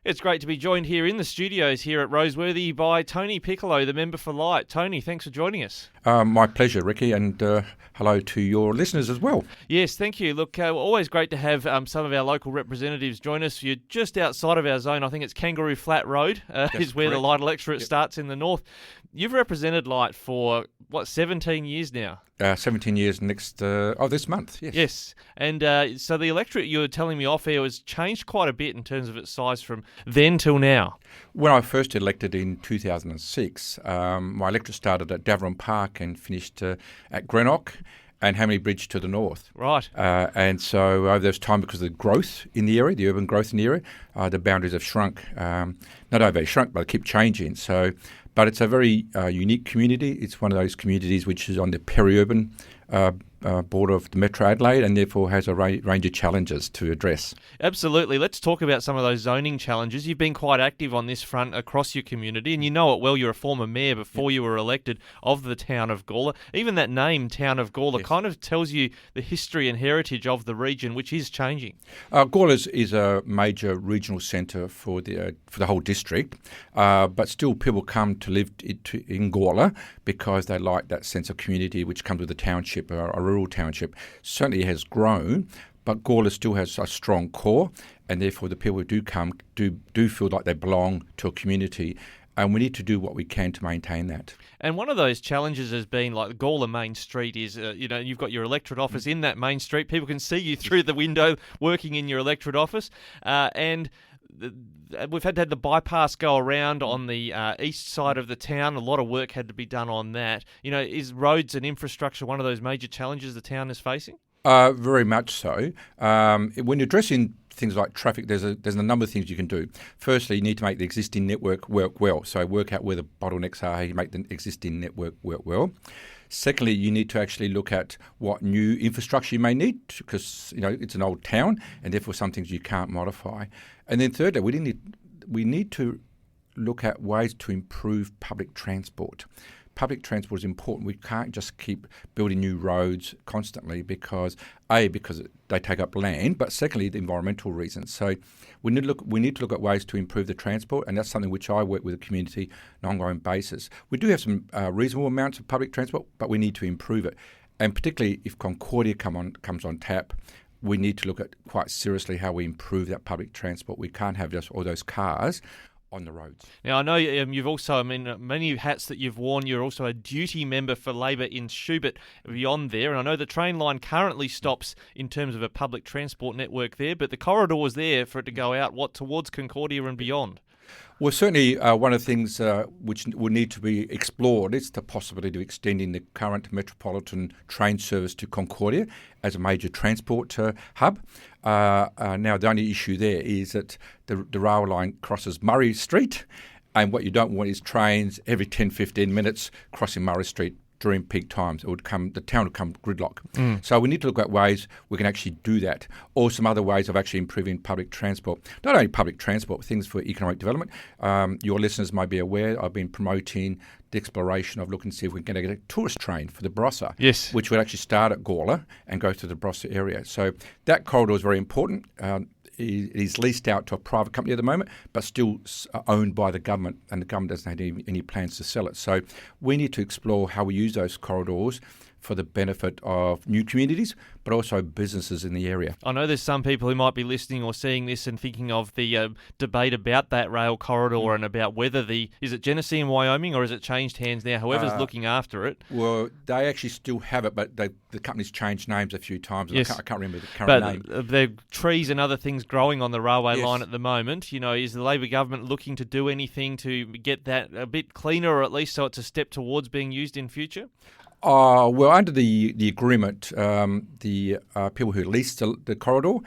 It's great to be joined here in the studios here at Roseworthy by Tony Piccolo, the Member for Light. Tony, thanks for joining us. My pleasure, Ricky, and hello to your listeners as well. Yes, thank you. Look, always great to have some of our local representatives join us. You're just outside of our zone. I think it's Kangaroo Flat Road is where the Light electorate starts in the north. You've represented Light for, 17 years now? 17 years this month, yes. Yes, and so the electorate, you were telling me off air, has changed quite a bit in terms of its size from then till now. When I first elected in 2006, my electorate started at Davern Park and finished at Greenock and Hamley Bridge to the north. Right. And so over this time, because of the growth in the area, the urban growth in the area, the boundaries have shrunk. Not only shrunk, but they keep changing. But it's a very unique community. It's one of those communities which is on the peri-urban border of the Metro Adelaide and therefore has a range of challenges to address. Absolutely. Let's talk about some of those zoning challenges. You've been quite active on this front across your community, and you know it well. You're a former mayor before you were elected of the town of Gawler. Even that name, Town of Gawler, kind of tells you the history and heritage of the region, which is changing. Gawler is a major regional centre for the whole district, but still people come to live in Gawler because they like that sense of community which comes with a township, a rural township. Certainly has grown, but Gawler still has a strong core, and therefore the people who do come do feel like they belong to a community, and we need to do what we can to maintain that. And one of those challenges has been like the Gawler Main Street is, you've got your electorate office in that main street. People can see you through the window working in your electorate office, and we've had to have the bypass go around on the east side of the town. A lot of work had to be done on that. Is roads and infrastructure one of those major challenges the town is facing? Very much so. When you're addressing things like traffic, there's a number of things you can do. Firstly, you need to make the existing network work well. So work out where the bottlenecks are, how you make the existing network work well. Secondly, you need to actually look at what new infrastructure you may need because it's an old town and therefore some things you can't modify. And then thirdly, we need to look at ways to improve public transport. Public transport is important. We can't just keep building new roads constantly because they take up land, but secondly, the environmental reasons. So we need to look at ways to improve the transport, and that's something which I work with the community on an ongoing basis. We do have some reasonable amounts of public transport, but we need to improve it. And particularly if Concordia comes on tap, we need to look at quite seriously how we improve that public transport. We can't have just all those cars on the roads. Now, I know you've also, many hats that you've worn. You're also a duty member for Labor in Schubert beyond there. And I know the train line currently stops in terms of a public transport network there, but the corridor is there for it to go out, towards Concordia and beyond. Well, certainly one of the things which will need to be explored is the possibility of extending the current metropolitan train service to Concordia as a major transport hub. Now, the only issue there is that the rail line crosses Murray Street, and what you don't want is trains every 10-15 minutes crossing Murray Street during peak times. The town would come gridlock. So we need to look at ways we can actually do that, or some other ways of actually improving public transport. Not only public transport, things for economic development. Your listeners may be aware I've been promoting the exploration of looking to see if we can get a tourist train for the Barossa, yes, which would actually start at Gawler and go to the Barossa area. So that corridor is very important. It is leased out to a private company at the moment, but still owned by the government, and the government doesn't have any plans to sell it. So we need to explore how we use those corridors for the benefit of new communities, but also businesses in the area. I know there's some people who might be listening or seeing this and thinking of the debate about that rail corridor and about whether is it Genesee in Wyoming or has it changed hands now? Whoever's looking after it. Well, they actually still have it, but the company's changed names a few times. And yes. I can't remember the current name. But there are trees and other things growing on the railway line at the moment. Is the Labor government looking to do anything to get that a bit cleaner, or at least so it's a step towards being used in future? Well, under the agreement, the people who lease the corridor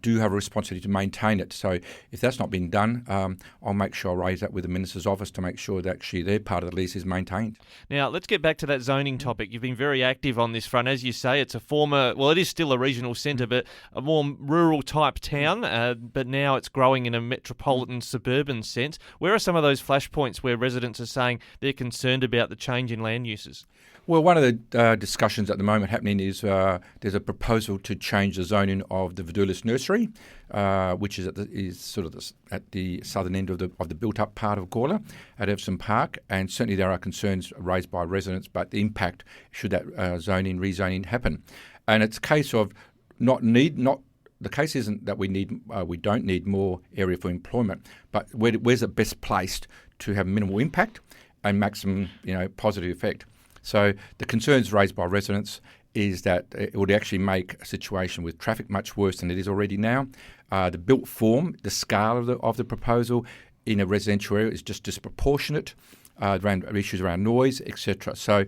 do have a responsibility to maintain it. So if that's not been done, I'll make sure I raise that with the Minister's office to make sure that actually their part of the lease is maintained. Now, let's get back to that zoning topic. You've been very active on this front. As you say, it's it is still a regional centre, but a more rural type town, but now it's growing in a metropolitan suburban sense. Where are some of those flashpoints where residents are saying they're concerned about the change in land uses? Well, one of the discussions at the moment happening is there's a proposal to change the zoning of the Vidulus Nursery, which is at the southern end of the built-up part of Gawler at Epsom Park, and certainly there are concerns raised by residents about the impact should that rezoning happen. And it's a case of the case isn't that we don't need more area for employment, but where's it best placed to have minimal impact and maximum positive effect. So the concerns raised by residents is that it would actually make a situation with traffic much worse than it is already now. The built form, the scale of the proposal in a residential area is just disproportionate. Around issues around noise, etc. So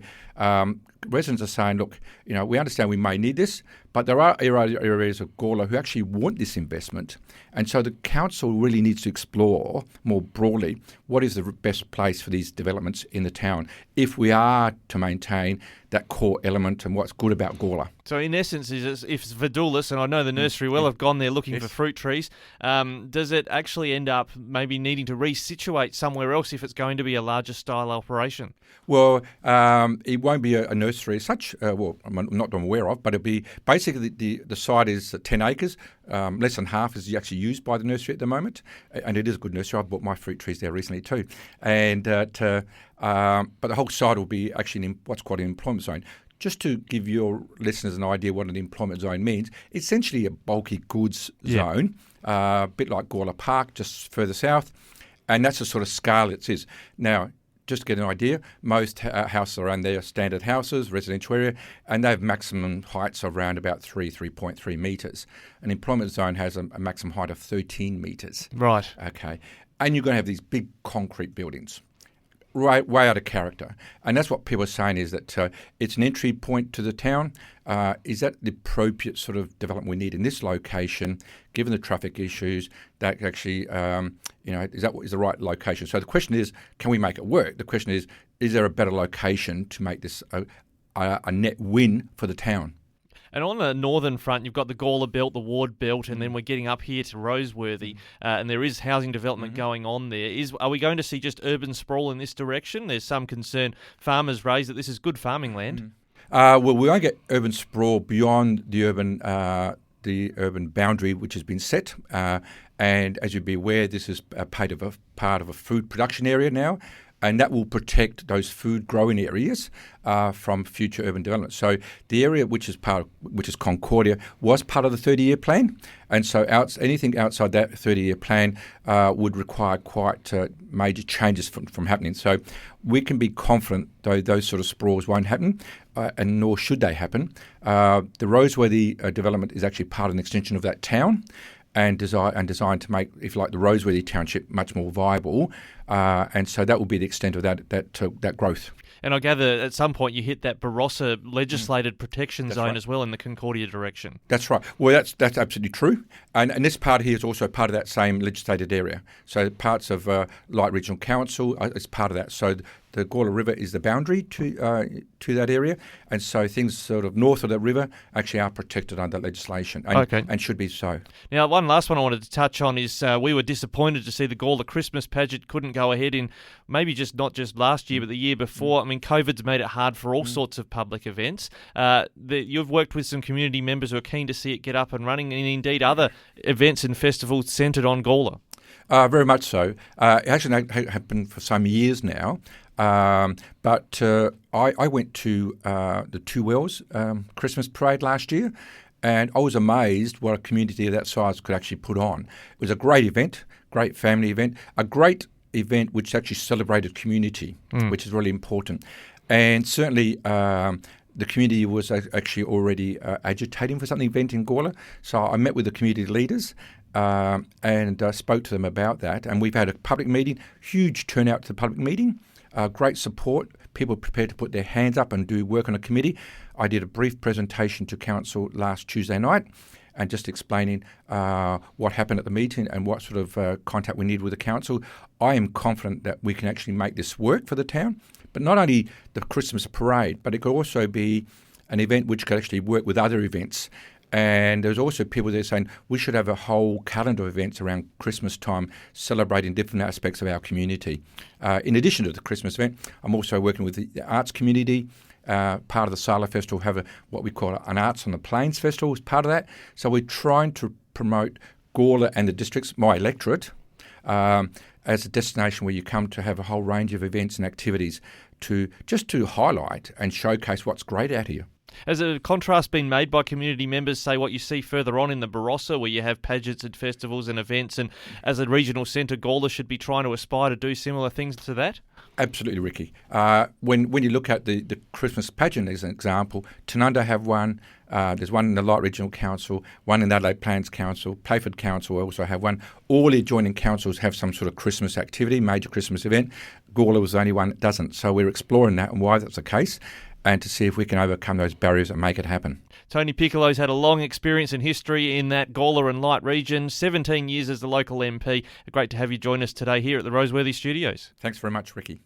residents are saying, look, we understand we may need this, but there are areas of Gawler who actually want this investment. And so the council really needs to explore more broadly what is the best place for these developments in the town if we are to maintain that core element and what's good about Gawler. So in essence, if it's Vidulus, and I know the nursery well, I've gone there looking for fruit trees, does it actually end up maybe needing to resituate somewhere else if it's going to be a larger style operation? Well, it won't be a nursery as such, I'm not aware of, but it'll be basically the site is 10 acres. Less than half is actually used by the nursery at the moment, and it is a good nursery. I've bought my fruit trees there recently too. And but the whole site will be actually in what's called an employment zone. Just to give your listeners an idea what an employment zone means, essentially a bulky goods zone, a bit like Gawler Park, just further south, and that's the sort of scale it is. Now, just to get an idea, most houses around there are standard houses, residential area, and they have maximum heights of around about 3.3 metres. An employment zone has a maximum height of 13 metres. Right. Okay. And you're going to have these big concrete buildings, right, way out of character. And that's what people are saying is that it's an entry point to the town. Is that the appropriate sort of development we need in this location, given the traffic issues, that actually, is the right location? So the question is, can we make it work? The question is there a better location to make this a net win for the town? And on the northern front, you've got the Gawler Belt, the Ward Belt, and then we're getting up here to Roseworthy, and there is housing development going on there. Are we going to see just urban sprawl in this direction? There's some concern farmers raise that this is good farming land. Well, we won't get urban sprawl beyond the urban boundary which has been set. And as you'd be aware, this is part of a food production area now, and that will protect those food growing areas from future urban development. So the area which is Concordia was part of the 30-year plan, and so anything outside that 30-year plan would require quite major changes from happening. So we can be confident though those sort of sprawls won't happen, and nor should they happen. The Roseworthy development is actually part of an extension of that town, and designed to make, if you like, the Roseworthy township much more viable, and so that will be the extent of that growth. And I gather at some point you hit that Barossa legislated protection zone as well in the Concordia direction. That's right. Well, that's absolutely true. And this part here is also part of that same legislated area. So parts of Light Regional Council is part of that. So the Gawler River is the boundary to that area, and so things sort of north of the river actually are protected under legislation, and should be so. Now, one last one I wanted to touch on is we were disappointed to see the Gawler Christmas pageant couldn't go ahead in maybe not just last year, but the year before. I mean, COVID's made it hard for all sorts of public events. You've worked with some community members who are keen to see it get up and running, and indeed other events and festivals centred on Gawler. Very much so. It actually happened for some years now. But I went to the Two Wells Christmas parade last year, and I was amazed what a community of that size could actually put on. It was a great event, great family event, a great event which actually celebrated community, which is really important. And certainly the community was actually already agitating for something event in Gawler. So I met with the community leaders and spoke to them about that. And we've had a public meeting, huge turnout to the public meeting. Great support, people prepared to put their hands up and do work on a committee. I did a brief presentation to council last Tuesday night and just explaining what happened at the meeting and what sort of contact we need with the council. I am confident that we can actually make this work for the town, but not only the Christmas parade, but it could also be an event which could actually work with other events. And there's also people there saying we should have a whole calendar of events around Christmas time celebrating different aspects of our community. In addition to the Christmas event, I'm also working with the arts community part of the Sailor Festival, have what we call an Arts on the Plains Festival as part of that. So we're trying to promote Gawler and the districts, my electorate, as a destination where you come to have a whole range of events and activities to highlight and showcase what's great out here. Has a contrast been made by community members, say, what you see further on in the Barossa, where you have pageants and festivals and events, and as a regional centre, Gawler should be trying to aspire to do similar things to that? Absolutely, Ricky. When you look at the Christmas pageant as an example, Tanunda have one. There's one in the Light Regional Council, one in the Adelaide Plains Council, Playford Council also have one. All the adjoining councils have some sort of Christmas activity, major Christmas event. Gawler was the only one that doesn't. So we're exploring that and why that's the case, and to see if we can overcome those barriers and make it happen. Tony Piccolo's had a long experience and history in that Gawler and Light region, 17 years as the local MP. Great to have you join us today here at the Roseworthy Studios. Thanks very much, Ricky.